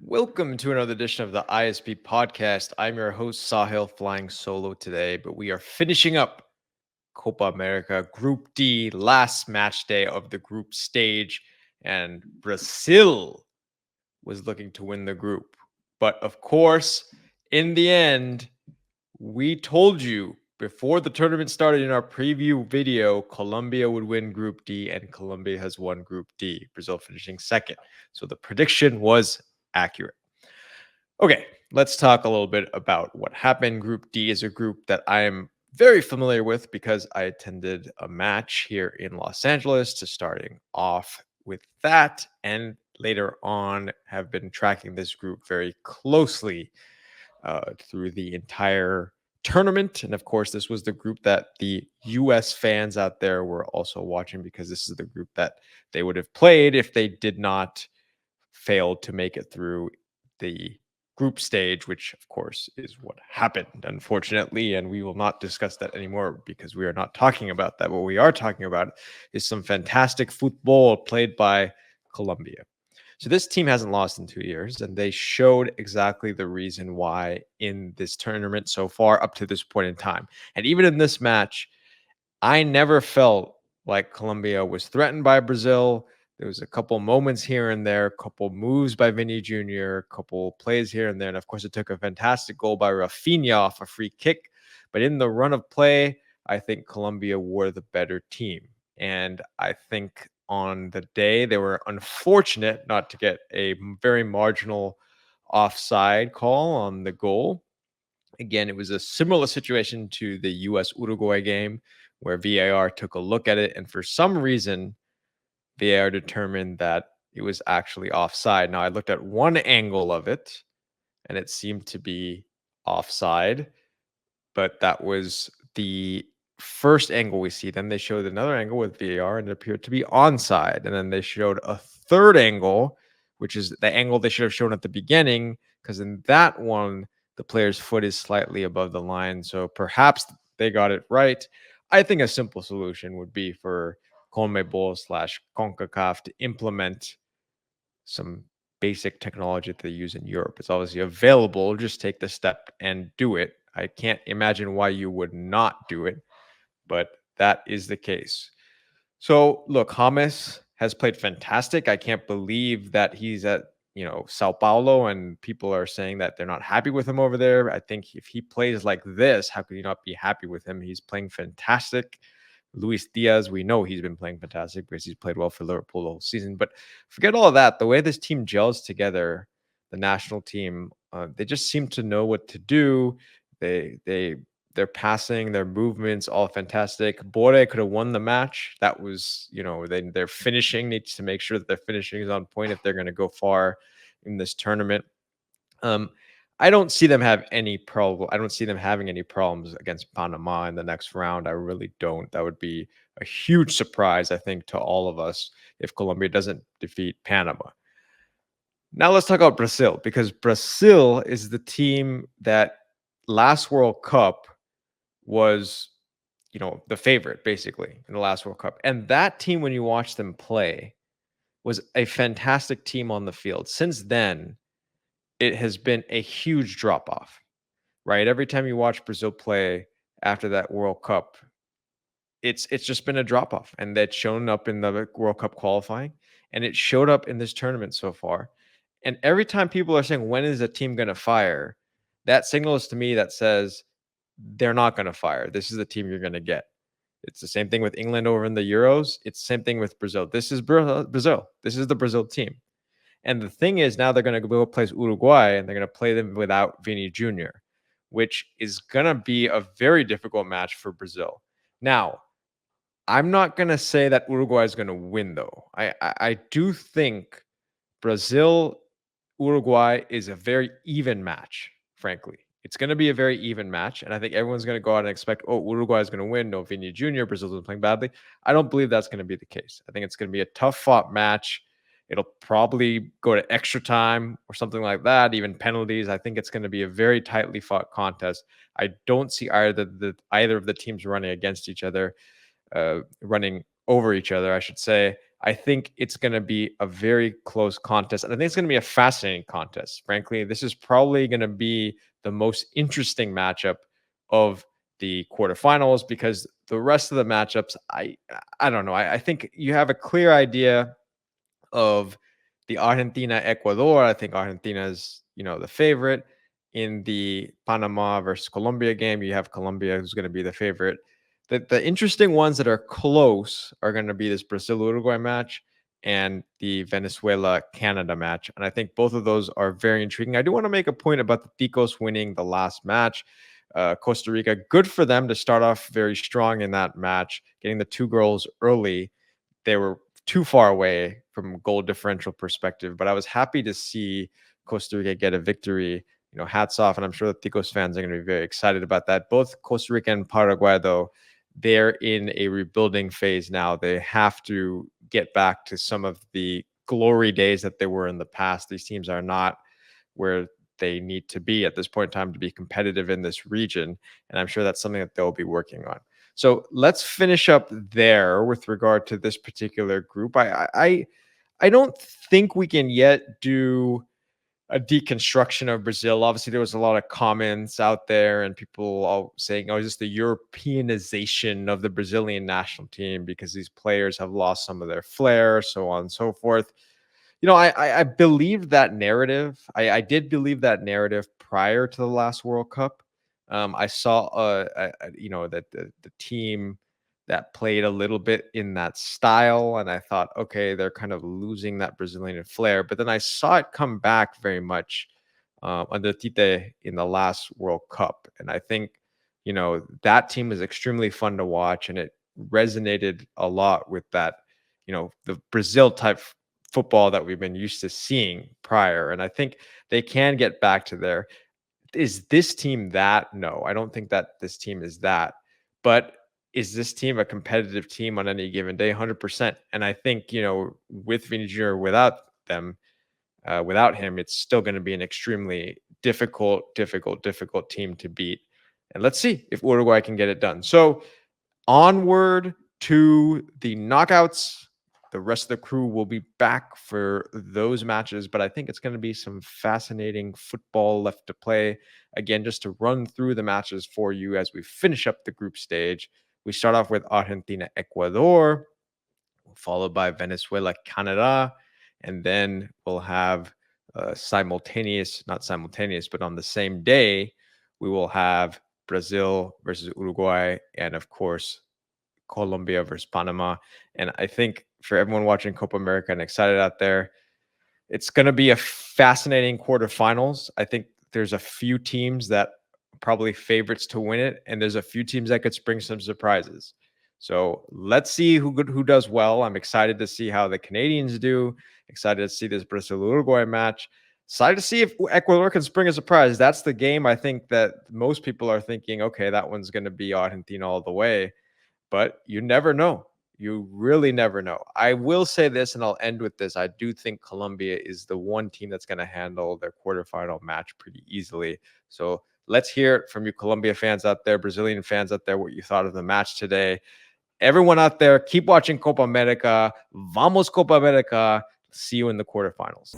Welcome to another edition of the ISP podcast. I'm your host, Sahil, flying solo today, but we are finishing up Copa America Group D, last match day of the group stage, and Brazil was looking to win the group. But of course, in the end, we told you before the tournament started in our preview video, Colombia would win Group D, and Colombia has won Group D, Brazil finishing second. So the prediction was accurate. Okay, let's talk a little bit about what happened. Group D is a group that I am very familiar with because I attended a match here in Los Angeles to starting off with that, and later on have been tracking this group very closely through the entire tournament. And of course, this was the group that the US fans out there were also watching because this is the group that they would have played if they did not fail to make it through the group stage, which of course is what happened, unfortunately. And we will not discuss that anymore because we are not talking about that. What we are talking about is some fantastic football played by Colombia. So this team hasn't lost in 2 years, and they showed exactly the reason why in this tournament so far up to this point in time. And even in this match, I never felt like Colombia was threatened by Brazil. There was a couple moments here and there, a couple moves by Vinny Jr., a couple plays here and there. And of course, it took a fantastic goal by Rafinha off a free kick. But in the run of play, I think Colombia were the better team. And I think on the day, they were unfortunate not to get a very marginal offside call on the goal. Again, it was a similar situation to the US Uruguay game where VAR took a look at it. And for some reason, VAR determined that it was actually offside. Now, I looked at one angle of it and it seemed to be offside, but that was the first angle we see. Then they showed another angle with VAR and it appeared to be onside. And then they showed a third angle, which is the angle they should have shown at the beginning, because in that one, the player's foot is slightly above the line. So perhaps they got it right. I think a simple solution would be for CONMEBOL/CONCACAF to implement some basic technology that they use in Europe. It's obviously available. Just take the step and do it. I can't imagine why you would not do it, but that is the case. So look, James has played fantastic. I can't believe that he's at Sao Paulo and people are saying that they're not happy with him over there. I think if he plays like this, how could you not be happy with him? He's playing fantastic. Luis Diaz, we know he's been playing fantastic because he's played well for Liverpool the whole season. But forget all of that. The way this team gels together, the national team, they just seem to know what to do. Their passing, their movements, all fantastic. Bore could have won the match. That was, their finishing needs to make sure that their finishing is on point if they're going to go far in this tournament. I don't see them have any problem. I don't see them having any problems against Panama in the next round. I really don't. That would be a huge surprise, I think, to all of us if Colombia doesn't defeat Panama. Now let's talk about Brazil, because Brazil is the team that last World Cup was, the favorite basically in the last World Cup. And that team, when you watch them play, was a fantastic team on the field. Since then, it has been a huge drop off, right? Every time you watch Brazil play after that World Cup, it's just been a drop off, and that's shown up in the World Cup qualifying, and it showed up in this tournament so far. And every time people are saying, when is a team going to fire? That signals to me that says they're not going to fire. This is the team you're going to get. It's the same thing with England over in the Euros. It's the same thing with Brazil. This is Brazil. This is the Brazil team. And the thing is, now they're going to go play Uruguay, and they're going to play them without Vinny Jr., which is going to be a very difficult match for Brazil. Now, I'm not going to say that Uruguay is going to win, though. I do think Brazil Uruguay is a very even match, frankly. It's going to be a very even match, and I think everyone's going to go out and expect, Uruguay is going to win. No, Vinny Jr., Brazil's been playing badly. I don't believe that's going to be the case. I think it's going to be a tough-fought match. It'll probably go to extra time or something like that, even penalties. I think it's going to be a very tightly fought contest. I don't see either of the teams running against each other, running over each other, I should say. I think it's going to be a very close contest. And I think it's going to be a fascinating contest. Frankly, this is probably going to be the most interesting matchup of the quarterfinals because the rest of the matchups, I don't know. I think you have a clear idea of the Argentina Ecuador. I think Argentina is, the favorite. In the Panama versus Colombia game, you have Colombia who's going to be the favorite. The interesting ones that are close are going to be this Brazil Uruguay match and the Venezuela Canada match. And I think both of those are very intriguing. I do want to make a point about the Ticos winning the last match. Costa Rica, good for them to start off very strong in that match, getting the 2 goals early. They were too far away from goal differential perspective, but I was happy to see Costa Rica get a victory. Hats off, and I'm sure the Ticos fans are going to be very excited about that. Both Costa Rica and Paraguay, though, they're in a rebuilding phase now. They have to get back to some of the glory days that they were in the past. These teams are not where they need to be at this point in time to be competitive in this region, and I'm sure that's something that they'll be working on. So let's finish up there with regard to this particular group. I don't think we can yet do a deconstruction of Brazil. Obviously, there was a lot of comments out there and people all saying, "Oh, is this the Europeanization of the Brazilian national team because these players have lost some of their flair, so on and so forth." I believed that narrative. I did believe that narrative prior to the last World Cup. I saw, that the team that played a little bit in that style, and I thought, okay, they're kind of losing that Brazilian flair. But then I saw it come back very much under Tite in the last World Cup, and I think that team is extremely fun to watch, and it resonated a lot with that, the Brazil type football that we've been used to seeing prior. And I think they can get back to there. Is this team that? No, I don't think that this team is that. But is this team a competitive team on any given day? 100%. And I think, with Vinny Jr., them, without him, it's still going to be an extremely difficult team to beat. And let's see if Uruguay can get it done. So onward to the knockouts. The rest of the crew will be back for those matches, but I think it's going to be some fascinating football left to play. Again, just to run through the matches for you as we finish up the group stage. We start off with Argentina, Ecuador, followed by Venezuela, Canada, and then we'll have not simultaneous, but on the same day, we will have Brazil versus Uruguay, and of course, Colombia versus Panama. And I think for everyone watching Copa America and excited out there, it's going to be a fascinating quarterfinals. I think there's a few teams that are probably favorites to win it, and there's a few teams that could spring some surprises. So let's see who does well. I'm excited to see how the Canadians do. Excited to see this Brazil Uruguay match. Excited to see if Ecuador can spring a surprise. That's the game I think that most people are thinking, okay, that one's going to be Argentina all the way. But you never know. You really never know. I will say this, and I'll end with this. I do think Colombia is the one team that's going to handle their quarterfinal match pretty easily. So let's hear it from you Colombia fans out there, Brazilian fans out there, what you thought of the match today. Everyone out there, keep watching Copa America. Vamos Copa America. See you in the quarterfinals.